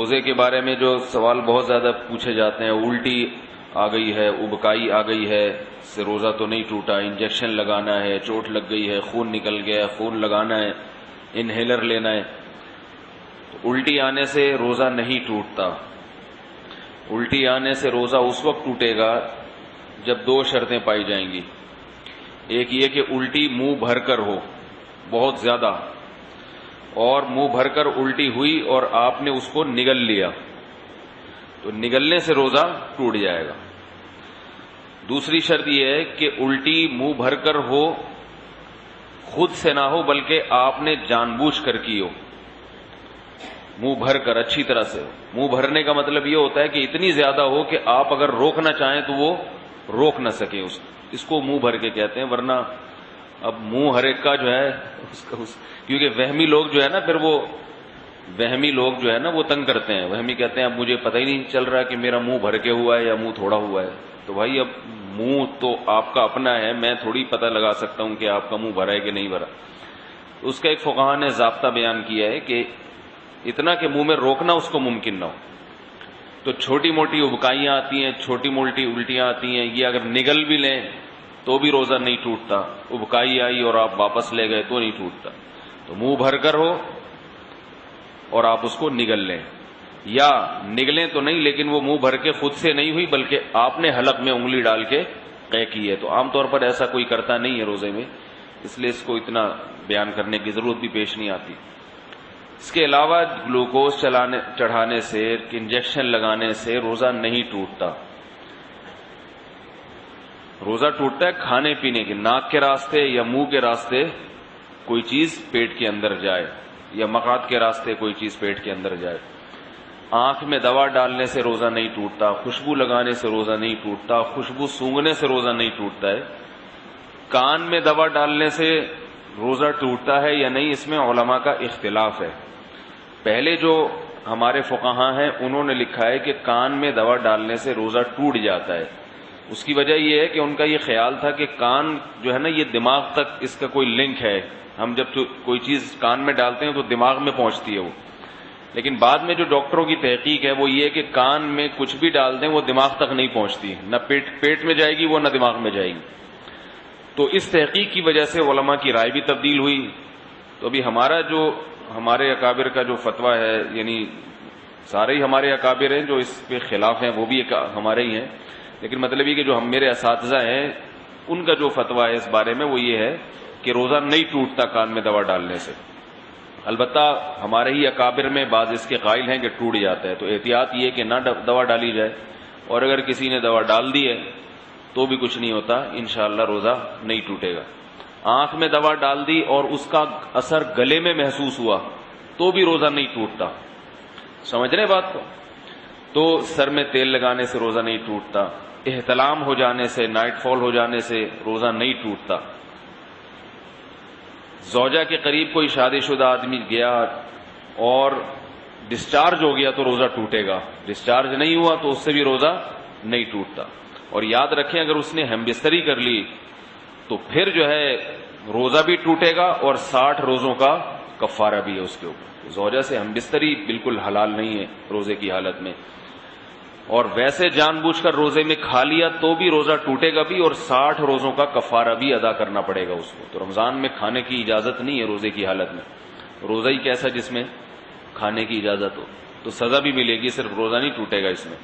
روزے کے بارے میں جو سوال بہت زیادہ پوچھے جاتے ہیں، الٹی آ گئی ہے، ابکائی آ گئی ہے، اس سے روزہ تو نہیں ٹوٹا، انجیکشن لگانا ہے، چوٹ لگ گئی ہے، خون نکل گیا ہے، خون لگانا ہے، انہیلر لینا ہے. تو الٹی آنے سے روزہ نہیں ٹوٹتا. الٹی آنے سے روزہ اس وقت ٹوٹے گا جب دو شرطیں پائی جائیں گی. ایک یہ کہ الٹی منہ بھر کر ہو بہت زیادہ، اور منہ بھر کر الٹی ہوئی اور آپ نے اس کو نگل لیا تو نگلنے سے روزہ ٹوٹ جائے گا. دوسری شرط یہ ہے کہ الٹی منہ بھر کر ہو، خود سے نہ ہو بلکہ آپ نے جان بوجھ کر کی ہو. منہ بھر کر اچھی طرح سے. منہ بھرنے کا مطلب یہ ہوتا ہے کہ اتنی زیادہ ہو کہ آپ اگر روکنا چاہیں تو وہ روک نہ سکیں. اس کو منہ بھر کے کہتے ہیں. ورنہ اب منہ ہر ایک کا جو ہے کیونکہ وہمی لوگ جو ہے نا، پھر وہ وہمی لوگ جو ہے نا وہ تنگ کرتے ہیں. وہمی کہتے ہیں اب مجھے پتہ ہی نہیں چل رہا کہ میرا منہ بھر کے ہوا ہے یا منہ تھوڑا ہوا ہے. تو بھائی اب منہ تو آپ کا اپنا ہے، میں تھوڑی پتہ لگا سکتا ہوں کہ آپ کا منہ بھرا ہے کہ نہیں بھرا. اس کا ایک فقہا نے ضابطہ بیان کیا ہے کہ اتنا کہ منہ میں روکنا اس کو ممکن نہ ہو. تو چھوٹی موٹی ابکائیاں آتی ہیں، چھوٹی موٹی الٹیاں آتی ہیں، یہ اگر نگل بھی لیں تو بھی روزہ نہیں ٹوٹتا. ابکائی آئی اور آپ واپس لے گئے تو نہیں ٹوٹتا. تو منہ بھر کر ہو اور آپ اس کو نگل لیں، یا نگلیں تو نہیں لیکن وہ منہ بھر کے خود سے نہیں ہوئی بلکہ آپ نے حلق میں انگلی ڈال کے قے کی ہے. تو عام طور پر ایسا کوئی کرتا نہیں ہے روزے میں، اس لیے اس کو اتنا بیان کرنے کی ضرورت بھی پیش نہیں آتی. اس کے علاوہ گلوکوز چڑھانے سے، انجیکشن لگانے سے روزہ نہیں ٹوٹتا. روزہ ٹوٹتا ہے کھانے پینے کے، ناک کے راستے یا منہ کے راستے کوئی چیز پیٹ کے اندر جائے، یا مقعد کے راستے کوئی چیز پیٹ کے اندر جائے. آنکھ میں دوا ڈالنے سے روزہ نہیں ٹوٹتا، خوشبو لگانے سے روزہ نہیں ٹوٹتا، خوشبو سونگھنے سے روزہ نہیں ٹوٹتا ہے. کان میں دوا ڈالنے سے روزہ ٹوٹتا ہے یا نہیں، اس میں علماء کا اختلاف ہے. پہلے جو ہمارے فقہاء ہیں انہوں نے لکھا ہے کہ کان میں دوا ڈالنے سے روزہ ٹوٹ جاتا ہے. اس کی وجہ یہ ہے کہ ان کا یہ خیال تھا کہ کان جو ہے نا یہ دماغ تک اس کا کوئی لنک ہے. ہم جب کوئی چیز کان میں ڈالتے ہیں تو دماغ میں پہنچتی ہے وہ. لیکن بعد میں جو ڈاکٹروں کی تحقیق ہے وہ یہ کہ کان میں کچھ بھی ڈال دیں وہ دماغ تک نہیں پہنچتی، نہ پیٹ میں جائے گی وہ، نہ دماغ میں جائے گی. تو اس تحقیق کی وجہ سے علماء کی رائے بھی تبدیل ہوئی. تو ابھی ہمارے اکابر کا جو فتویٰ ہے، یعنی سارے ہی ہمارے اکابر ہیں جو اس کے خلاف ہیں وہ بھی ہمارے ہی ہیں، لیکن مطلب یہ کہ جو میرے اساتذہ ہیں ان کا جو فتویٰ ہے اس بارے میں وہ یہ ہے کہ روزہ نہیں ٹوٹتا کان میں دوا ڈالنے سے. البتہ ہمارے ہی اکابر میں بعض اس کے قائل ہیں کہ ٹوٹ جاتا ہے. تو احتیاط یہ کہ نہ دوا ڈالی جائے، اور اگر کسی نے دوا ڈال دی ہے تو بھی کچھ نہیں ہوتا، انشاءاللہ روزہ نہیں ٹوٹے گا. آنکھ میں دوا ڈال دی اور اس کا اثر گلے میں محسوس ہوا تو بھی روزہ نہیں ٹوٹتا. سمجھ رہے بات کو؟ تو سر میں تیل لگانے سے روزہ نہیں ٹوٹتا. احتلام ہو جانے سے، نائٹ فال ہو جانے سے روزہ نہیں ٹوٹتا. زوجہ کے قریب کوئی شادی شدہ آدمی گیا اور ڈسچارج ہو گیا تو روزہ ٹوٹے گا، ڈسچارج نہیں ہوا تو اس سے بھی روزہ نہیں ٹوٹتا. اور یاد رکھیں اگر اس نے ہم بستری کر لی تو پھر جو ہے روزہ بھی ٹوٹے گا اور 60 روزوں کا کفارہ بھی ہے اس کے اوپر. زوجہ سے ہم بستری بالکل حلال نہیں ہے روزے کی حالت میں. اور ویسے جان بوجھ کر روزے میں کھا لیا تو بھی روزہ ٹوٹے گا بھی، اور 60 روزوں کا کفارہ بھی ادا کرنا پڑے گا اس کو. تو رمضان میں کھانے کی اجازت نہیں ہے روزے کی حالت میں. روزہ ہی کیسا جس میں کھانے کی اجازت ہو، تو سزا بھی ملے گی، صرف روزہ نہیں ٹوٹے گا اس میں.